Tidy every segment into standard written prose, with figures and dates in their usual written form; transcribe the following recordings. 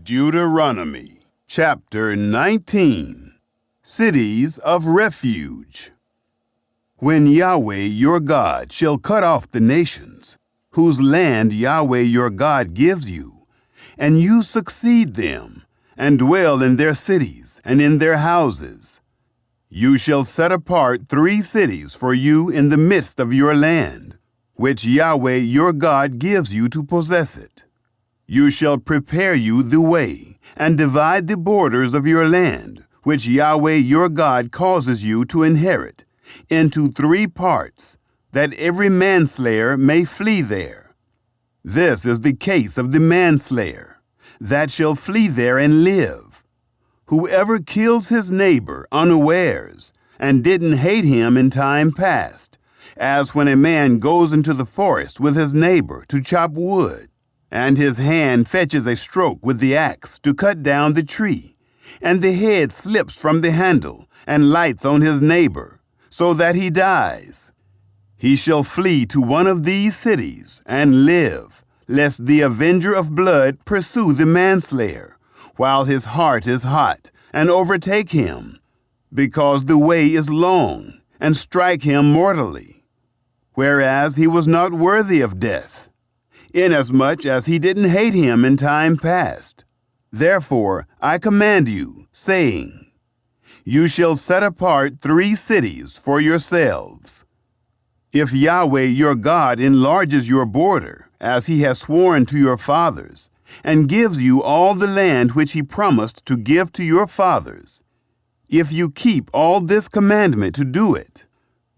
Deuteronomy chapter 19. Cities of Refuge. When Yahweh your God shall cut off the nations, whose land Yahweh your God gives you, and you succeed them, and dwell in their cities and in their houses, you shall set apart 3 cities for you in the midst of your land, which Yahweh your God gives you to possess it. You shall prepare you the way, and divide the borders of your land, which Yahweh your God causes you to inherit, into 3 parts, that every manslayer may flee there. This is the case of the manslayer, that shall flee there and live. Whoever kills his neighbor unawares, and didn't hate him in time past, as when a man goes into the forest with his neighbor to chop wood, and his hand fetches a stroke with the axe to cut down the tree, and the head slips from the handle and lights on his neighbor, so that he dies. He shall flee to one of these cities and live, lest the avenger of blood pursue the manslayer, while his heart is hot, and overtake him, because the way is long, and strike him mortally, whereas he was not worthy of death, inasmuch as he didn't hate him in time past. Therefore I command you, saying, you shall set apart 3 cities for yourselves. If Yahweh your God enlarges your border, as he has sworn to your fathers, and gives you all the land which he promised to give to your fathers, if you keep all this commandment to do it,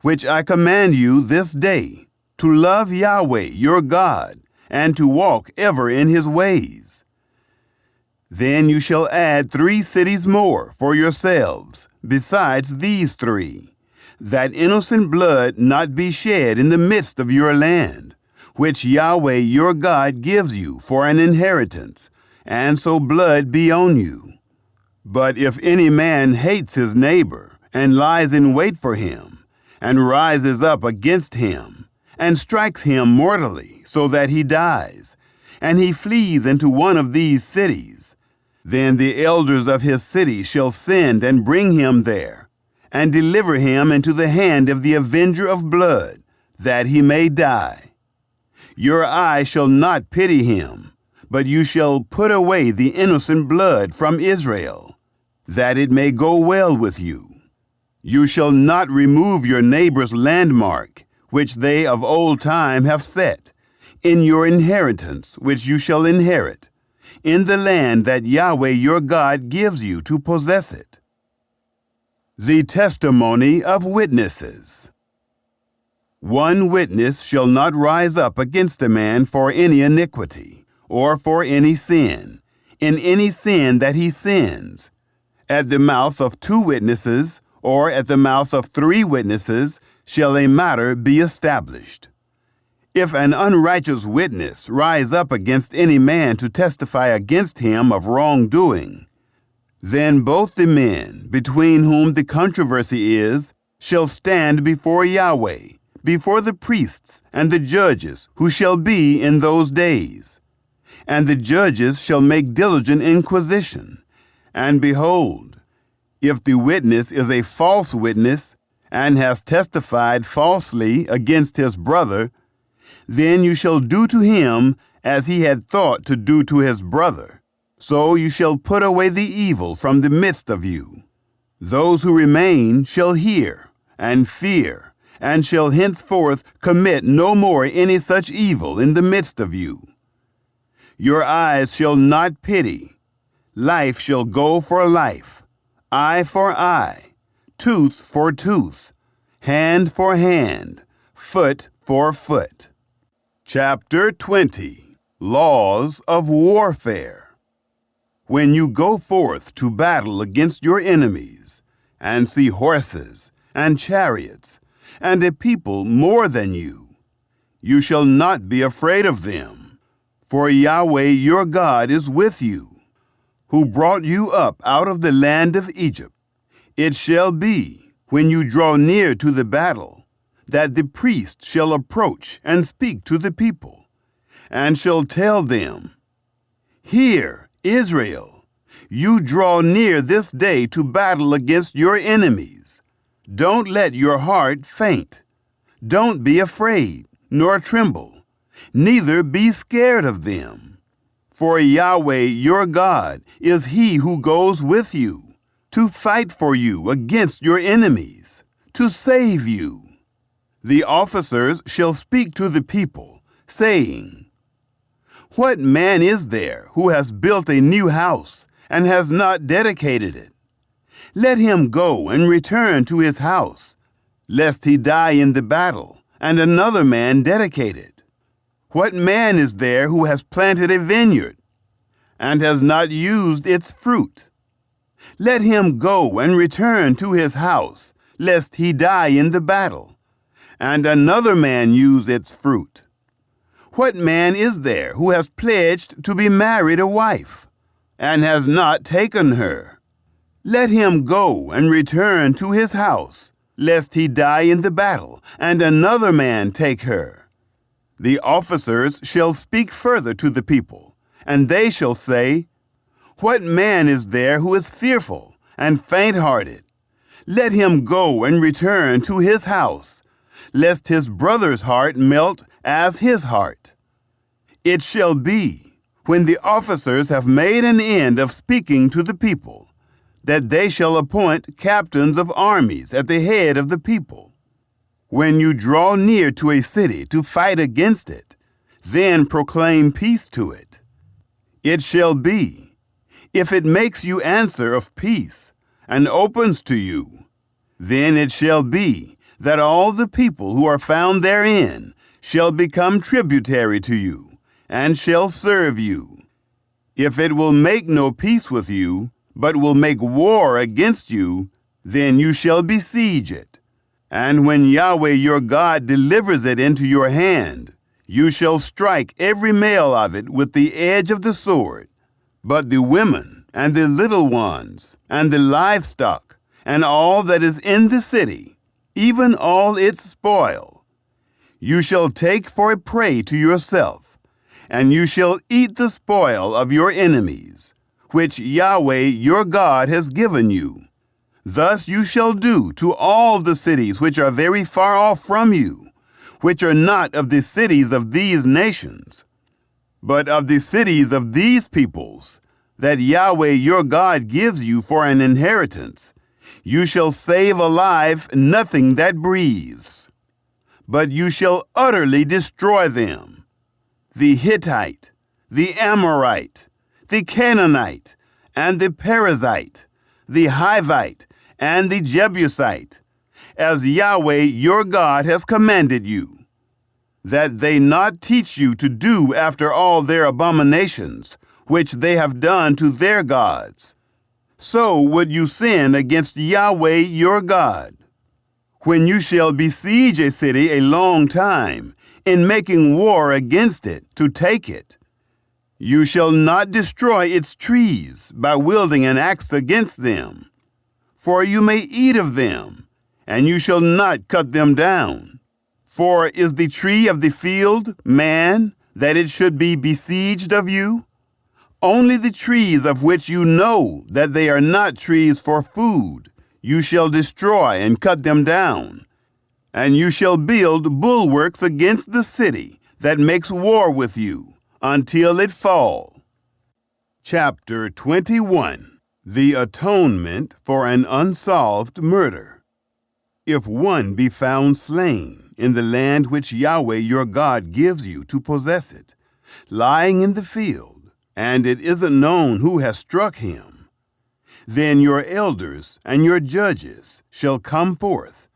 which I command you this day, to love Yahweh your God, and to walk ever in his ways, then you shall add 3 cities more for yourselves, besides these 3, that innocent blood not be shed in the midst of your land, which Yahweh your God gives you for an inheritance, and so blood be on you. But if any man hates his neighbor, and lies in wait for him, and rises up against him, and strikes him mortally, so that he dies, and he flees into one of these cities, then the elders of his city shall send and bring him there, and deliver him into the hand of the avenger of blood, that he may die. Your eye shall not pity him, but you shall put away the innocent blood from Israel, that it may go well with you. You shall not remove your neighbor's landmark, which they of old time have set, in your inheritance which you shall inherit, in the land that Yahweh your God gives you to possess it. The testimony of witnesses. 1 witness shall not rise up against a man for any iniquity, or for any sin, in any sin that he sins. At the mouth of 2 witnesses, or at the mouth of 3 witnesses, shall a matter be established. If an unrighteous witness rise up against any man to testify against him of wrongdoing, then both the men between whom the controversy is shall stand before Yahweh, before the priests and the judges who shall be in those days. And the judges shall make diligent inquisition. And behold, if the witness is a false witness, and has testified falsely against his brother, then you shall do to him as he had thought to do to his brother. So you shall put away the evil from the midst of you. Those who remain shall hear and fear, and shall henceforth commit no more any such evil in the midst of you. Your eyes shall not pity. Life shall go for life, eye for eye, tooth for tooth, hand for hand, foot for foot. Chapter 20. Laws of Warfare. When you go forth to battle against your enemies, and see horses and chariots, and a people more than you, you shall not be afraid of them, for Yahweh your God is with you, who brought you up out of the land of Egypt. It shall be, when you draw near to the battle, that the priest shall approach and speak to the people, and shall tell them, Hear, Israel, you draw near this day to battle against your enemies. Don't let your heart faint. Don't be afraid, nor tremble, neither be scared of them. For Yahweh your God is he who goes with you, to fight for you against your enemies, to save you. The officers shall speak to the people, saying, What man is there who has built a new house and has not dedicated it? Let him go and return to his house, lest he die in the battle, and another man dedicate it. What man is there who has planted a vineyard and has not used its fruit? Let him go and return to his house, lest he die in the battle, and another man use its fruit. What man is there who has pledged to be married a wife, and has not taken her? Let him go and return to his house, lest he die in the battle, and another man take her. The officers shall speak further to the people, and they shall say, What man is there who is fearful and faint-hearted? Let him go and return to his house, lest his brother's heart melt as his heart. It shall be, when the officers have made an end of speaking to the people, that they shall appoint captains of armies at the head of the people. When you draw near to a city to fight against it, then proclaim peace to it. It shall be, if it makes you answer of peace, and opens to you, then it shall be that all the people who are found therein shall become tributary to you, and shall serve you. If it will make no peace with you, but will make war against you, then you shall besiege it. And when Yahweh your God delivers it into your hand, you shall strike every male of it with the edge of the sword. But the women, and the little ones, and the livestock, and all that is in the city, even all its spoil, you shall take for a prey to yourself, and you shall eat the spoil of your enemies, which Yahweh your God has given you. Thus you shall do to all the cities which are very far off from you, which are not of the cities of these nations, but of the cities of these peoples, that Yahweh your God gives you for an inheritance. You shall save alive nothing that breathes, but you shall utterly destroy them: the Hittite, the Amorite, the Canaanite, and the Perizzite, the Hivite, and the Jebusite, as Yahweh your God has commanded you, that they not teach you to do after all their abominations, which they have done to their gods. So would you sin against Yahweh your God. When you shall besiege a city a long time, in making war against it to take it, you shall not destroy its trees by wielding an axe against them. For you may eat of them, and you shall not cut them down. For is the tree of the field man, that it should be besieged of you? Only the trees of which you know that they are not trees for food, you shall destroy and cut them down. And you shall build bulwarks against the city that makes war with you, until it fall. Chapter 21. The Atonement for an Unsolved Murder. If one be found slain in the land which Yahweh your God gives you to possess it, lying in the field, and it isn't known who has struck him, then your elders and your judges shall come forth,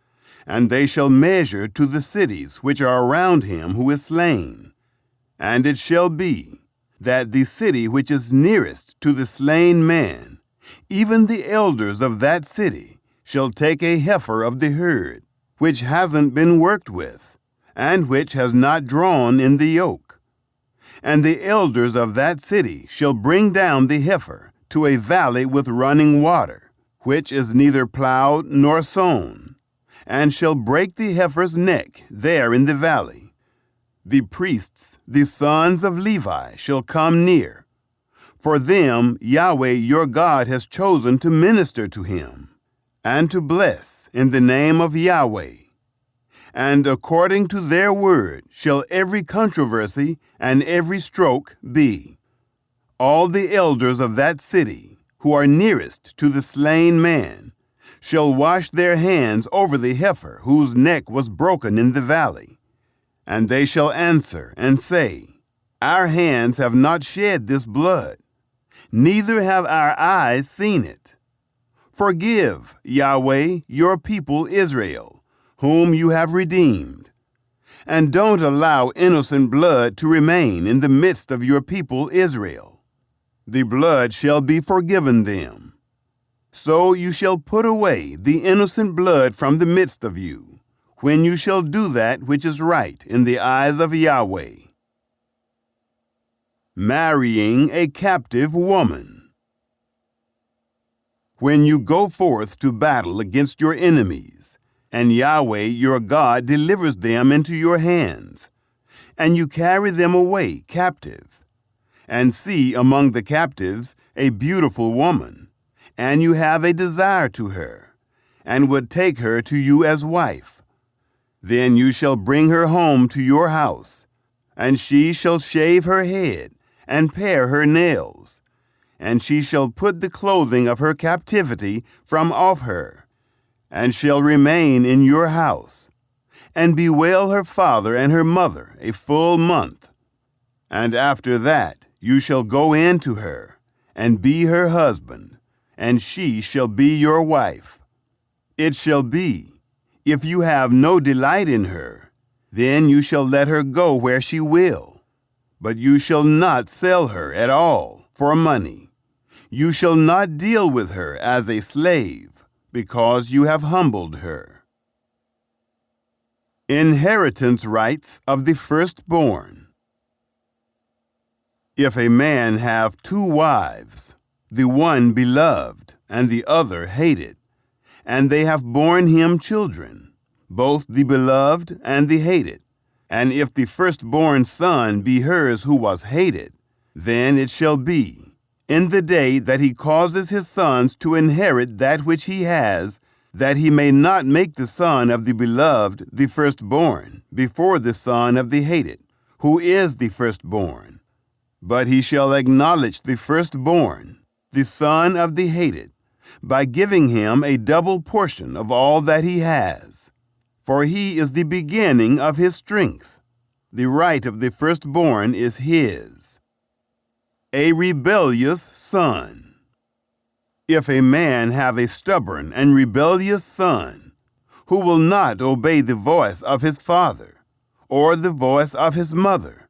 and they shall measure to the cities which are around him who is slain. And it shall be that the city which is nearest to the slain man, even the elders of that city, shall take a heifer of the herd, which hasn't been worked with, and which has not drawn in the yoke. And the elders of that city shall bring down the heifer to a valley with running water, which is neither plowed nor sown, and shall break the heifer's neck there in the valley. The priests, the sons of Levi, shall come near, For them Yahweh your God has chosen to minister to him, and to bless in the name of Yahweh. And according to their word shall every controversy and every stroke be. All the elders of that city, who are nearest to the slain man, shall wash their hands over the heifer whose neck was broken in the valley. And they shall answer and say, Our hands have not shed this blood, neither have our eyes seen it. Forgive, Yahweh, your people Israel, whom you have redeemed. And don't allow innocent blood to remain in the midst of your people Israel. The blood shall be forgiven them. So you shall put away the innocent blood from the midst of you, when you shall do that which is right in the eyes of Yahweh. Marrying a captive woman. When you go forth to battle against your enemies, and Yahweh your God delivers them into your hands, and you carry them away captive, and see among the captives a beautiful woman, and you have a desire to her, and would take her to you as wife, then you shall bring her home to your house, and she shall shave her head and pare her nails, and she shall put the clothing of her captivity from off her, and shall remain in your house, and bewail her father and her mother a full month. And after that you shall go in to her, and be her husband, and she shall be your wife. It shall be, if you have no delight in her, then you shall let her go where she will. But you shall not sell her at all for money. You shall not deal with her as a slave, because you have humbled her. Inheritance rights of the firstborn. If a man have 2 wives, the one beloved and the other hated, and they have borne him children, both the beloved and the hated, and if the firstborn son be hers who was hated, then it shall be, in the day that he causes his sons to inherit that which he has, that he may not make the son of the beloved the firstborn before the son of the hated, who is the firstborn. But he shall acknowledge the firstborn, the son of the hated, by giving him a double portion of all that he has. For he is the beginning of his strength. The right of the firstborn is his. A rebellious son. If a man have a stubborn and rebellious son, who will not obey the voice of his father, or the voice of his mother,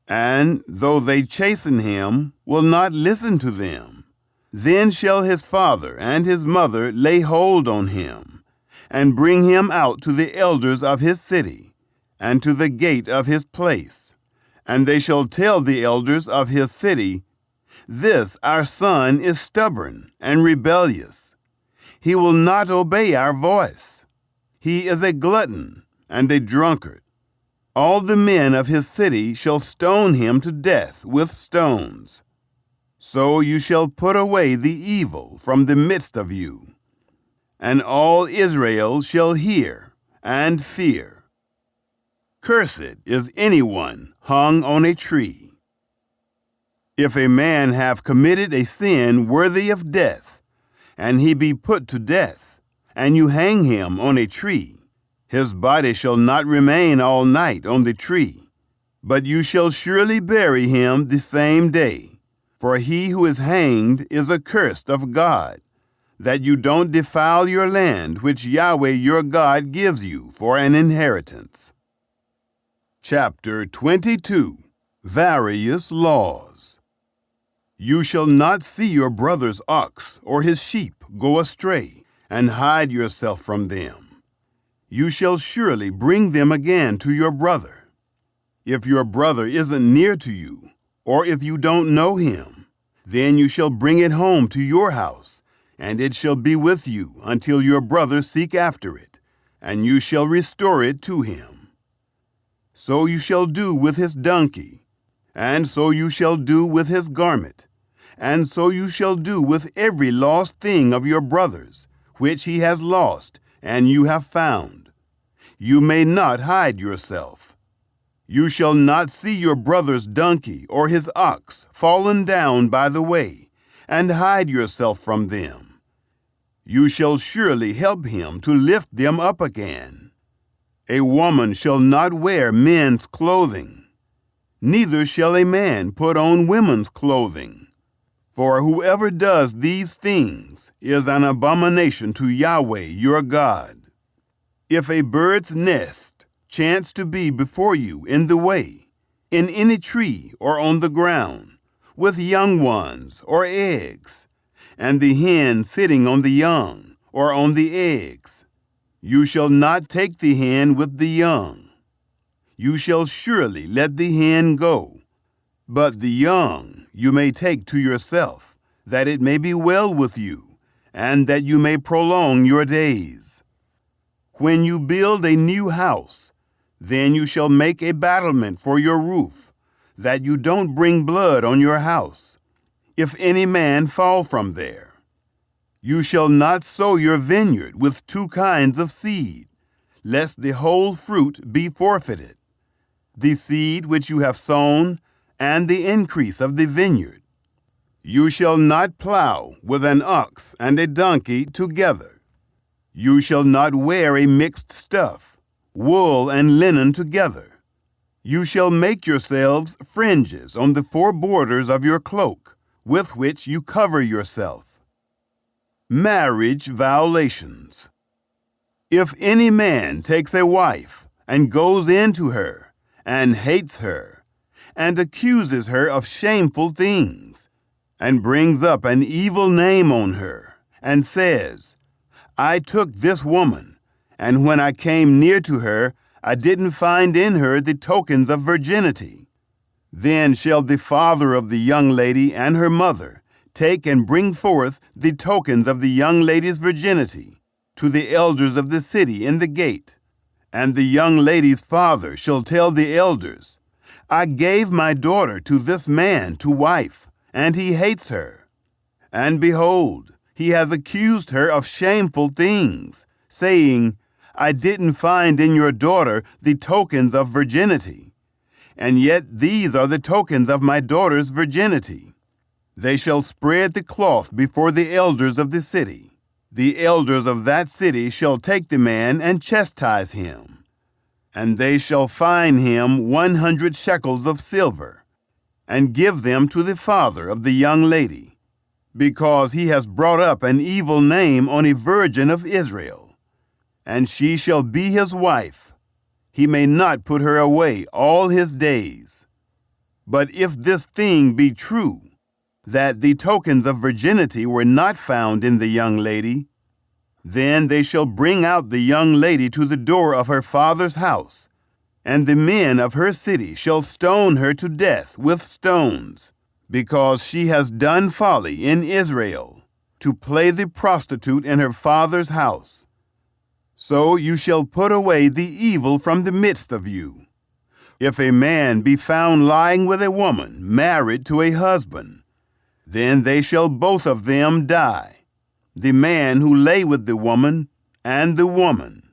and, though they chasten him, will not listen to them, then shall his father and his mother lay hold on him, and bring him out to the elders of his city, and to the gate of his place. And they shall tell the elders of his city, This our son is stubborn and rebellious. He will not obey our voice. He is a glutton and a drunkard. All the men of his city shall stone him to death with stones. So you shall put away the evil from the midst of you, and all Israel shall hear and fear. Cursed is anyone hung on a tree. If a man have committed a sin worthy of death, and he be put to death, and you hang him on a tree, his body shall not remain all night on the tree, but you shall surely bury him the same day. For he who is hanged is accursed of God, that you don't defile your land which Yahweh your God gives you for an inheritance. Chapter 22. Various Laws. You shall not see your brother's ox or his sheep go astray, and hide yourself from them. You shall surely bring them again to your brother. If your brother isn't near to you, or if you don't know him, then you shall bring it home to your house, and it shall be with you until your brother seek after it, and you shall restore it to him. So you shall do with his donkey, and so you shall do with his garment, and so you shall do with every lost thing of your brother's, which he has lost, and you have found. You may not hide yourself. You shall not see your brother's donkey or his ox fallen down by the way, and hide yourself from them. You shall surely help him to lift them up again. A woman shall not wear men's clothing, neither shall a man put on women's clothing. For whoever does these things is an abomination to Yahweh your God. If a bird's nest chance to be before you in the way, in any tree or on the ground, with young ones or eggs, and the hen sitting on the young or on the eggs, you shall not take the hen with the young. You shall surely let the hen go, but the young you may take to yourself, that it may be well with you, and that you may prolong your days. When you build a new house, then you shall make a battlement for your roof, that you don't bring blood on your house, if any man fall from there. You shall not sow your vineyard with two kinds of seed, lest the whole fruit be forfeited, the seed which you have sown, and the increase of the vineyard. You shall not plow with an ox and a donkey together. You shall not wear a mixed stuff, wool and linen together. You shall make yourselves fringes on the four borders of your cloak, with which you cover yourself. Marriage violations. If any man takes a wife and goes into her, and hates her, and accuses her of shameful things, and brings up an evil name on her, and says, I took this woman, and when I came near to her, I didn't find in her the tokens of virginity. Then shall the father of the young lady and her mother take and bring forth the tokens of the young lady's virginity to the elders of the city in the gate. And the young lady's father shall tell the elders, I gave my daughter to this man to wife, and he hates her. And behold, he has accused her of shameful things, saying, I didn't find in your daughter the tokens of virginity. And yet these are the tokens of my daughter's virginity. They shall spread the cloth before the elders of the city. The elders of that city shall take the man and chastise him. And they shall fine him 100 shekels of silver, and give them to the father of the young lady, because he has brought up an evil name on a virgin of Israel. And she shall be his wife. He may not put her away all his days. But if this thing be true, that the tokens of virginity were not found in the young lady, then they shall bring out the young lady to the door of her father's house, and the men of her city shall stone her to death with stones, because she has done folly in Israel, to play the prostitute in her father's house. So you shall put away the evil from the midst of you. If a man be found lying with a woman married to a husband, then they shall both of them die, the man who lay with the woman and the woman.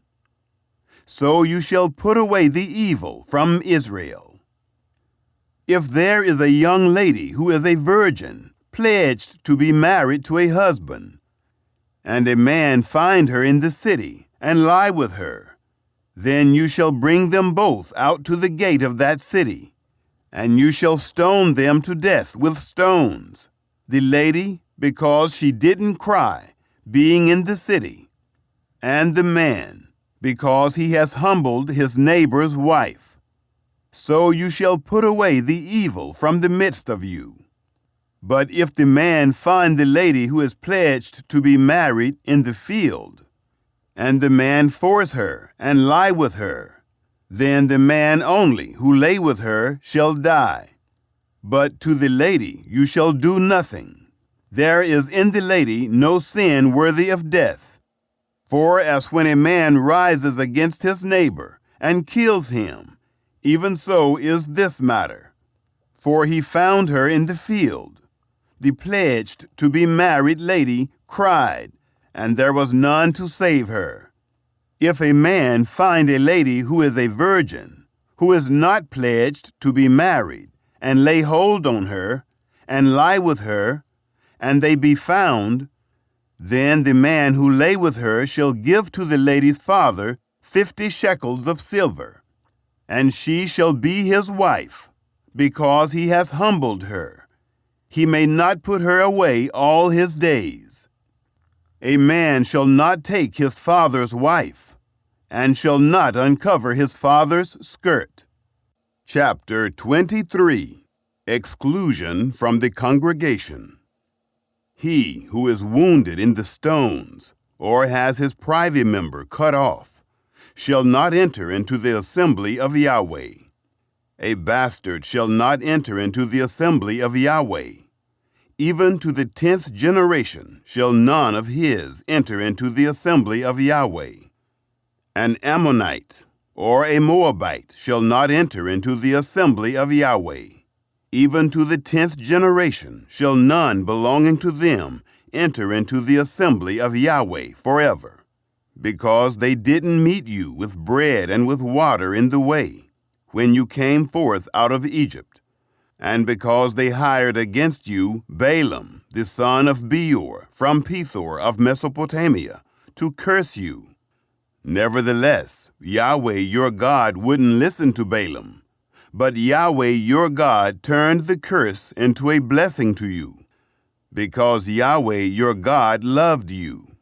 So you shall put away the evil from Israel. If there is a young lady who is a virgin, pledged to be married to a husband, and a man find her in the city and lie with her, then you shall bring them both out to the gate of that city, and you shall stone them to death with stones, the lady, because she didn't cry, being in the city, and the man, because he has humbled his neighbor's wife. So you shall put away the evil from the midst of you. But if the man find the lady who is pledged to be married in the field, and the man force her and lie with her, then the man only who lay with her shall die. But to the lady you shall do nothing. There is in the lady no sin worthy of death. For as when a man rises against his neighbor and kills him, even so is this matter. For he found her in the field. the pledged to be married lady cried, and there was none to save her. If a man find a lady who is a virgin, who is not pledged to be married, and lay hold on her, and lie with her, and they be found, then the man who lay with her shall give to the lady's father 50 shekels of silver, and she shall be his wife, because he has humbled her. He may not put her away all his days. A man shall not take his father's wife, and shall not uncover his father's skirt. Chapter 23. Exclusion from the congregation. He who is wounded in the stones, or has his privy member cut off, shall not enter into the assembly of Yahweh. A bastard shall not enter into the assembly of Yahweh. Even to the 10th generation shall none of his enter into the assembly of Yahweh. An Ammonite or a Moabite shall not enter into the assembly of Yahweh. Even to the 10th generation shall none belonging to them enter into the assembly of Yahweh forever, because they didn't meet you with bread and with water in the way, when you came forth out of Egypt, and because they hired against you Balaam, the son of Beor, from Pethor of Mesopotamia, to curse you. Nevertheless, Yahweh your God wouldn't listen to Balaam, but Yahweh your God turned the curse into a blessing to you, because Yahweh your God loved you.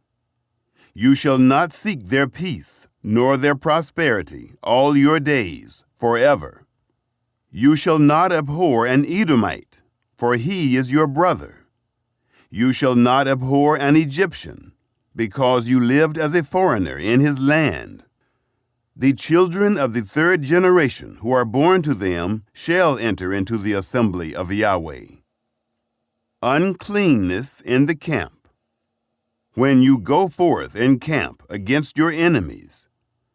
You shall not seek their peace, nor their prosperity, all your days, forever. You shall not abhor an Edomite, for he is your brother. You shall not abhor an Egyptian, because you lived as a foreigner in his land. The children of the 3rd generation who are born to them shall enter into the assembly of Yahweh. Uncleanness in the camp. When you go forth in camp against your enemies,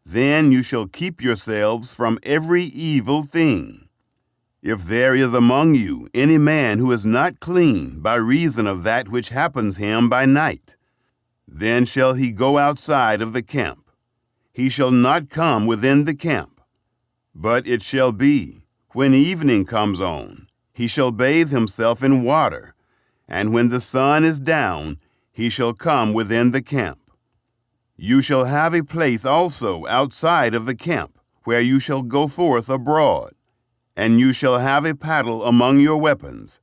then you shall keep yourselves from every evil thing. If there is among you any man who is not clean by reason of that which happens him by night, then shall he go outside of the camp. He shall not come within the camp. But it shall be, when evening comes on, he shall bathe himself in water, and when the sun is down, he shall come within the camp. You shall have a place also outside of the camp, where you shall go forth abroad, and you shall have a paddle among your weapons.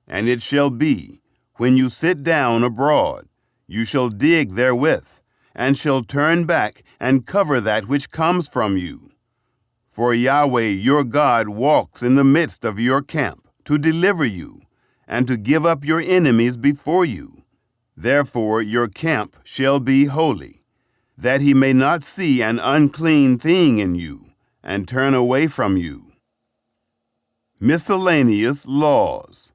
And it shall be, when you sit down abroad, you shall dig therewith, and shall turn back and cover that which comes from you. For Yahweh your God walks in the midst of your camp, to deliver you, and to give up your enemies before you. Therefore your camp shall be holy, that he may not see an unclean thing in you, and turn away from you. Miscellaneous laws.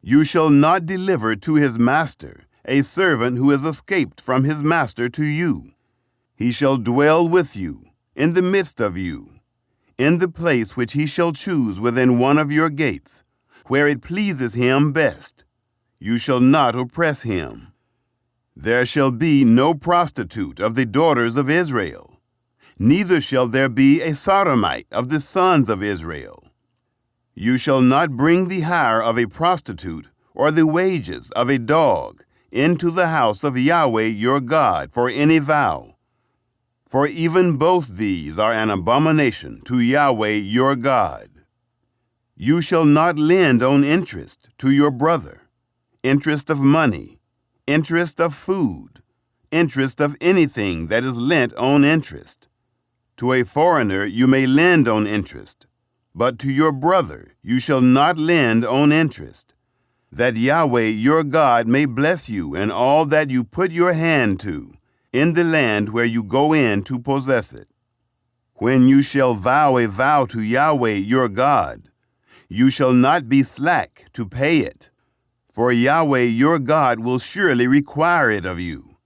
You shall not deliver to his master a servant who has escaped from his master to you. He shall dwell with you, in the midst of you, in the place which he shall choose within one of your gates, where it pleases him best. You shall not oppress him. There shall be no prostitute of the daughters of Israel, neither shall there be a sodomite of the sons of Israel. You shall not bring the hire of a prostitute or the wages of a dog into the house of Yahweh your God for any vow. For even both these are an abomination to Yahweh your God. You shall not lend on interest to your brother, interest of money, interest of food, interest of anything that is lent on interest. To a foreigner you may lend on interest, but to your brother you shall not lend on interest, that Yahweh your God may bless you in all that you put your hand to, in the land where you go in to possess it. When you shall vow a vow to Yahweh your God, you shall not be slack to pay it, for Yahweh your God will surely require it of you,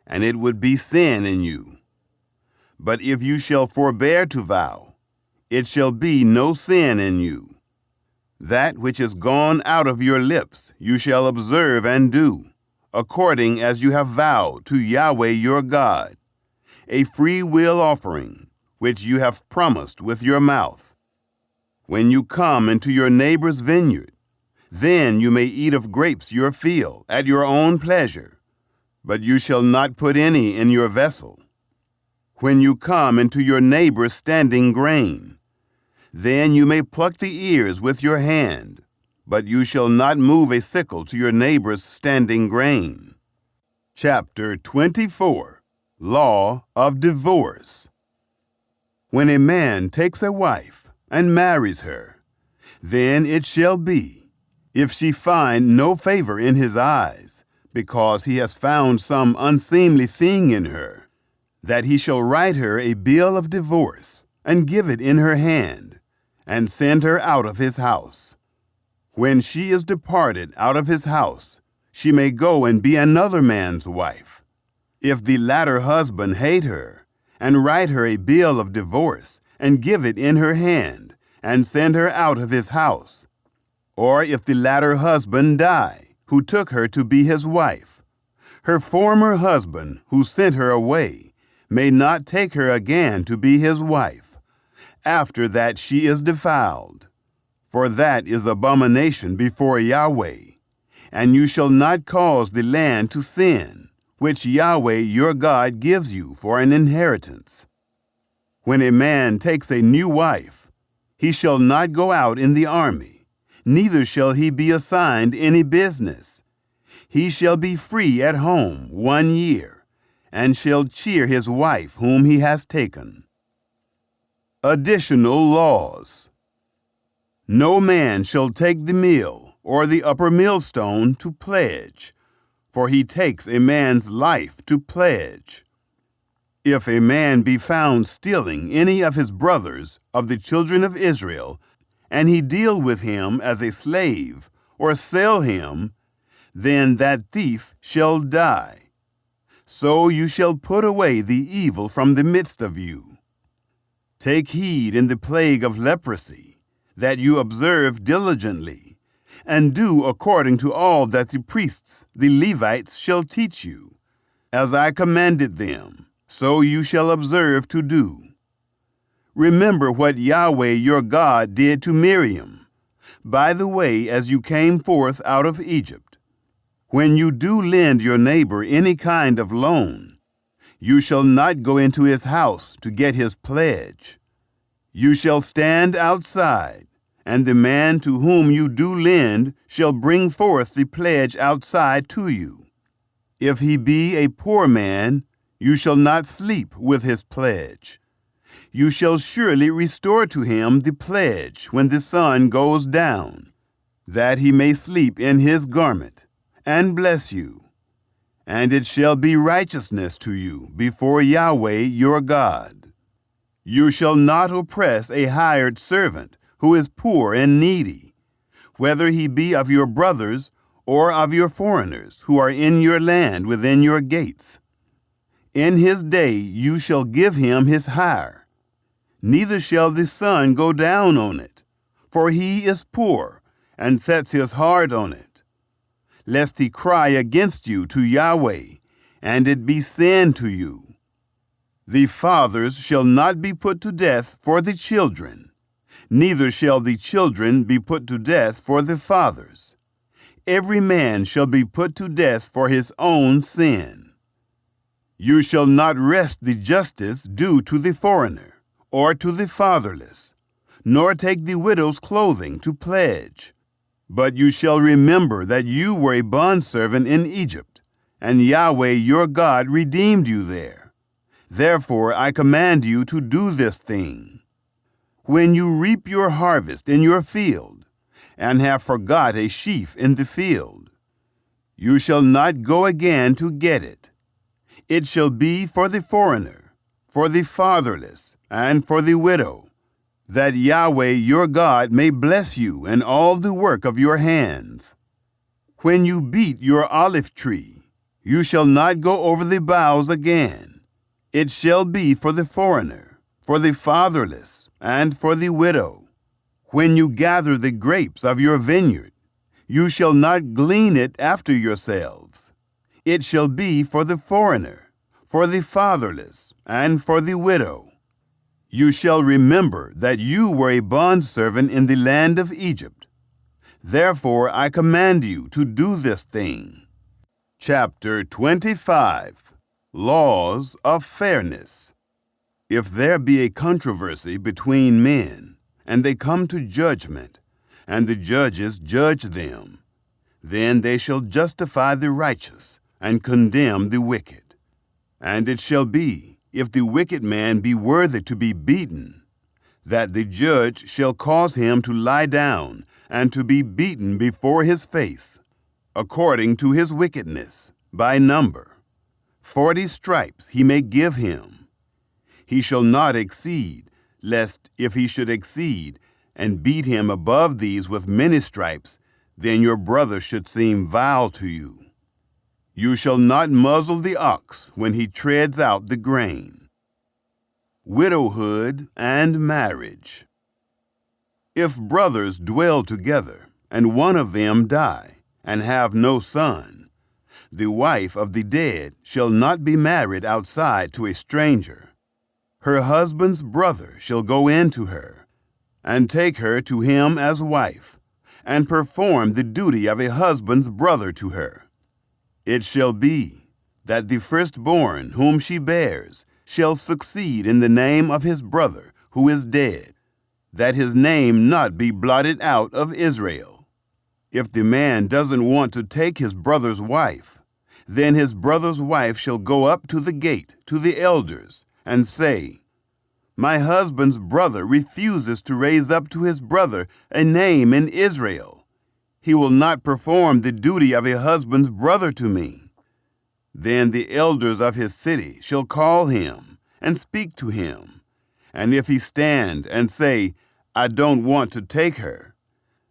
and it would be sin in you. But if you shall forbear to vow, it shall be no sin in you. That which is gone out of your lips you shall observe and do, according as you have vowed to Yahweh your God, a free will offering, which you have promised with your mouth. When you come into your neighbor's vineyard, then you may eat of grapes your field at your own pleasure, but you shall not put any in your vessel. When you come into your neighbor's standing grain, then you may pluck the ears with your hand, but you shall not move a sickle to your neighbor's standing grain. Chapter 24. Law of Divorce. When a man takes a wife and marries her, then it shall be, if she find no favor in his eyes, because he has found some unseemly thing in her, that he shall write her a bill of divorce, and give it in her hand, and send her out of his house. When she is departed out of his house, she may go and be another man's wife. If the latter husband hate her, and write her a bill of divorce, and give it in her hand, and send her out of his house, or if the latter husband die, who took her to be his wife, her former husband, who sent her away, may not take her again to be his wife, after that she is defiled. For that is abomination before Yahweh, and you shall not cause the land to sin, which Yahweh your God gives you for an inheritance. When a man takes a new wife, he shall not go out in the army, neither shall he be assigned any business. He shall be free at home 1 year, and shall cheer his wife whom he has taken. Additional laws. No man shall take the mill or the upper millstone to pledge, for he takes a man's life to pledge. If a man be found stealing any of his brothers of the children of Israel, and he deal with him as a slave, or sell him, then that thief shall die. So you shall put away the evil from the midst of you. Take heed in the plague of leprosy, that you observe diligently, and do according to all that the priests, the Levites, shall teach you. As I commanded them, so you shall observe to do. Remember what Yahweh your God did to Miriam, by the way as you came forth out of Egypt. When you do lend your neighbor any kind of loan, you shall not go into his house to get his pledge. You shall stand outside, and the man to whom you do lend shall bring forth the pledge outside to you. If he be a poor man, you shall not sleep with his pledge. You shall surely restore to him the pledge when the sun goes down, that he may sleep in his garment, and bless you. And it shall be righteousness to you before Yahweh your God. You shall not oppress a hired servant who is poor and needy, whether he be of your brothers or of your foreigners who are in your land within your gates. In his day you shall give him his hire, neither shall the sun go down on it, for he is poor, and sets his heart on it, lest he cry against you to Yahweh, and it be sin to you. The fathers shall not be put to death for the children, neither shall the children be put to death for the fathers. Every man shall be put to death for his own sin. You shall not wrest the justice due to the foreigner, or to the fatherless, nor take the widow's clothing to pledge. But you shall remember that you were a bondservant in Egypt, and Yahweh your God redeemed you there. Therefore I command you to do this thing. When you reap your harvest in your field, and have forgot a sheaf in the field, you shall not go again to get it. It shall be for the foreigner, for the fatherless, and for the widow, that Yahweh your God may bless you in all the work of your hands. When you beat your olive tree, you shall not go over the boughs again. It shall be for the foreigner, for the fatherless, and for the widow. When you gather the grapes of your vineyard, you shall not glean it after yourselves. It shall be for the foreigner, for the fatherless, and for the widow. You shall remember that you were a bondservant in the land of Egypt. Therefore I command you to do this thing. Chapter 25. Laws of Fairness. If there be a controversy between men, and they come to judgment, and the judges judge them, then they shall justify the righteous, and condemn the wicked. And it shall be, if the wicked man be worthy to be beaten, that the judge shall cause him to lie down, and to be beaten before his face, according to his wickedness, by number. 40 stripes he may give him. He shall not exceed, lest if he should exceed, and beat him above these with many stripes, then your brother should seem vile to you. You shall not muzzle the ox when he treads out the grain. Widowhood and marriage. If brothers dwell together, and one of them die, and have no son, the wife of the dead shall not be married outside to a stranger. Her husband's brother shall go in to her, and take her to him as wife, and perform the duty of a husband's brother to her. It shall be that the firstborn whom she bears shall succeed in the name of his brother who is dead, that his name not be blotted out of Israel. If the man doesn't want to take his brother's wife, then his brother's wife shall go up to the gate to the elders and say, "My husband's brother refuses to raise up to his brother a name in Israel. He will not perform the duty of a husband's brother to me." Then the elders of his city shall call him and speak to him. And if he stand and say, "I don't want to take her,"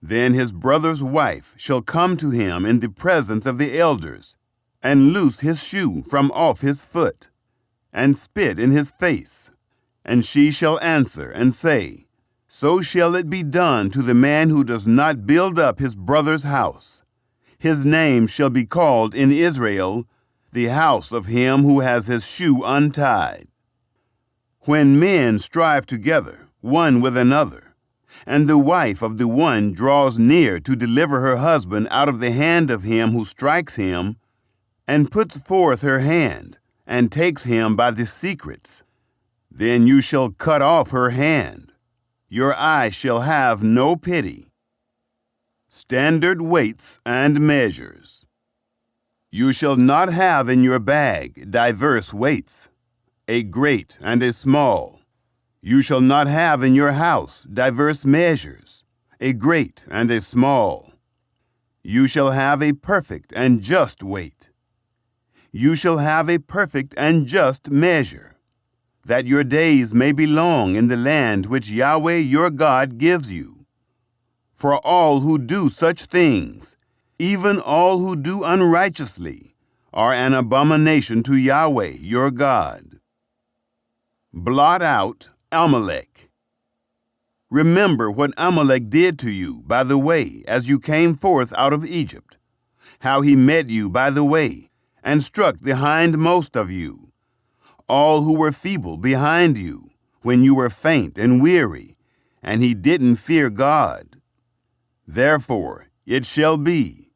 then his brother's wife shall come to him in the presence of the elders, and loose his shoe from off his foot, and spit in his face. And she shall answer and say, "So shall it be done to the man who does not build up his brother's house. His name shall be called in Israel, the house of him who has his shoe untied." When men strive together, one with another, and the wife of the one draws near to deliver her husband out of the hand of him who strikes him, and puts forth her hand, and takes him by the secrets, then you shall cut off her hand. Your eye shall have no pity. Standard weights and measures. You shall not have in your bag diverse weights, a great and a small. You shall not have in your house diverse measures, a great and a small. You shall have a perfect and just weight. You shall have a perfect and just measure, that your days may be long in the land which Yahweh your God gives you. For all who do such things, even all who do unrighteously, are an abomination to Yahweh your God. Blot out Amalek. Remember what Amalek did to you by the way as you came forth out of Egypt, how he met you by the way and struck the hindmost of you, all who were feeble behind you, when you were faint and weary, and he didn't fear God. Therefore it shall be,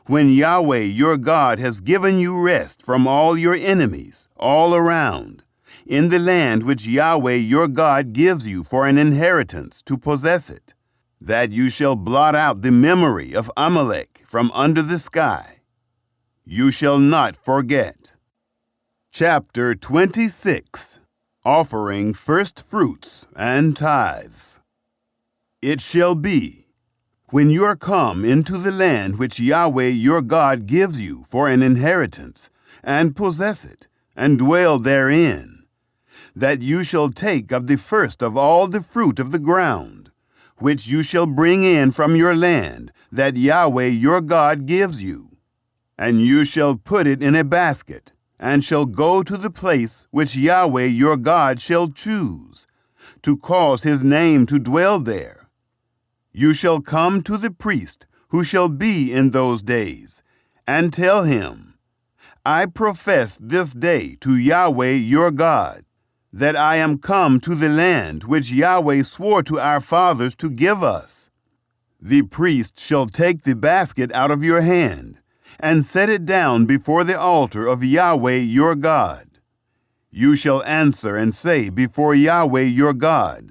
when Yahweh your God has given you rest from all your enemies all around, in the land which Yahweh your God gives you for an inheritance to possess it, that you shall blot out the memory of Amalek from under the sky. You shall not forget. Chapter 26. Offering first fruits and tithes. It shall be, when you are come into the land which Yahweh your God gives you for an inheritance, and possess it, and dwell therein, that you shall take of the first of all the fruit of the ground, which you shall bring in from your land, that Yahweh your God gives you, and you shall put it in a basket, and shall go to the place which Yahweh your God shall choose, to cause his name to dwell there. You shall come to the priest who shall be in those days, and tell him, I profess this day to Yahweh your God, that I am come to the land which Yahweh swore to our fathers to give us. The priest shall take the basket out of your hand, and set it down before the altar of Yahweh your God. You shall answer and say before Yahweh your God,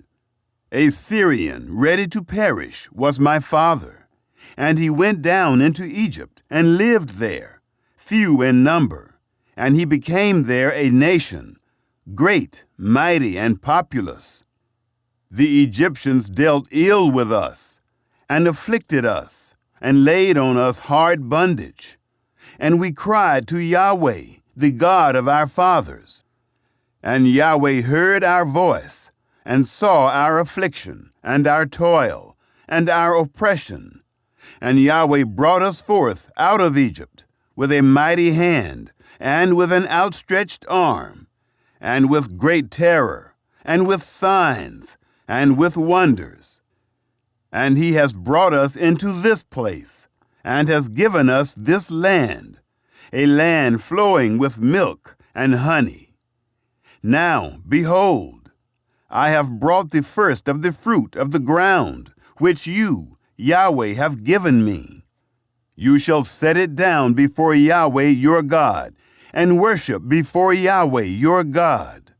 A Syrian ready to perish was my father, and he went down into Egypt and lived there, few in number, and he became there a nation, great, mighty, and populous. The Egyptians dealt ill with us, and afflicted us, and laid on us hard bondage. And we cried to Yahweh, the God of our fathers. And Yahweh heard our voice, and saw our affliction, and our toil, and our oppression. And Yahweh brought us forth out of Egypt with a mighty hand, and with an outstretched arm, and with great terror, and with signs, and with wonders. And he has brought us into this place, and has given us this land, a land flowing with milk and honey. Now, behold, I have brought the first of the fruit of the ground, which you, Yahweh, have given me. You shall set it down before Yahweh your God, and worship before Yahweh your God.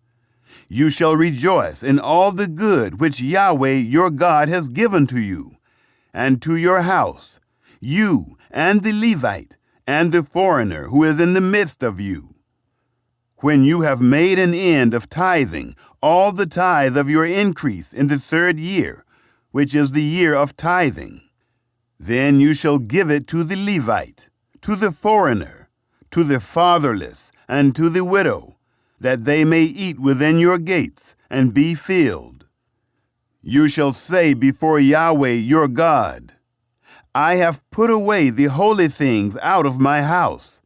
You shall rejoice in all the good which Yahweh your God has given to you, and to your house, you and the Levite, and the foreigner who is in the midst of you. When you have made an end of tithing all the tithe of your increase in the 3rd year, which is the year of tithing, then you shall give it to the Levite, to the foreigner, to the fatherless, and to the widow, that they may eat within your gates and be filled. You shall say before Yahweh your God, I have put away the holy things out of my house,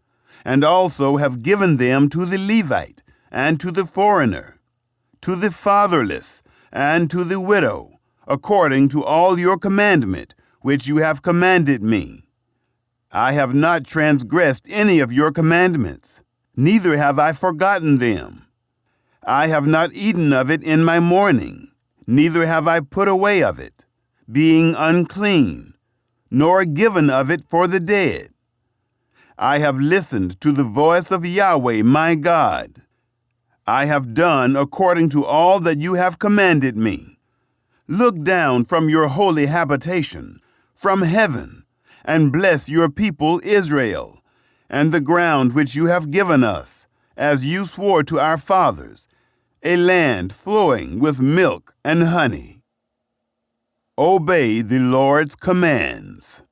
and also have given them to the Levite, and to the foreigner, to the fatherless, and to the widow, according to all your commandment, which you have commanded me. I have not transgressed any of your commandments, neither have I forgotten them. I have not eaten of it in my mourning, neither have I put away of it, being unclean, nor given of it for the dead. I have listened to the voice of Yahweh my God. I have done according to all that you have commanded me. Look down from your holy habitation, from heaven, and bless your people Israel, and the ground which you have given us, as you swore to our fathers, a land flowing with milk and honey. Obey the Lord's commands.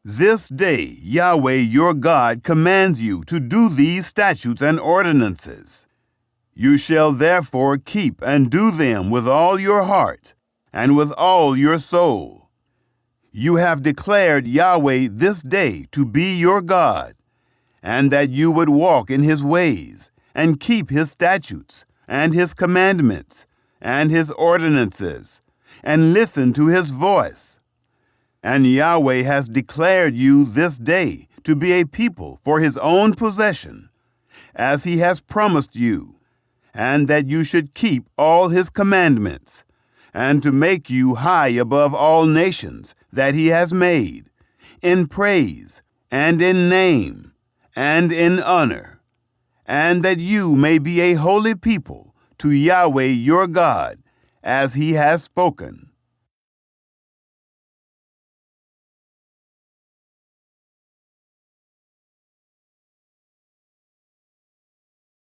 This day Yahweh your God commands you to do these statutes and ordinances. You shall therefore keep and do them with all your heart and with all your soul. You have declared Yahweh this day to be your God, and that you would walk in his ways and keep his statutes and his commandments and his ordinances, and listen to his voice. And Yahweh has declared you this day to be a people for his own possession, as he has promised you, and that you should keep all his commandments, and to make you high above all nations that he has made, in praise, and in name, and in honor, and that you may be a holy people to Yahweh your God, as he has spoken.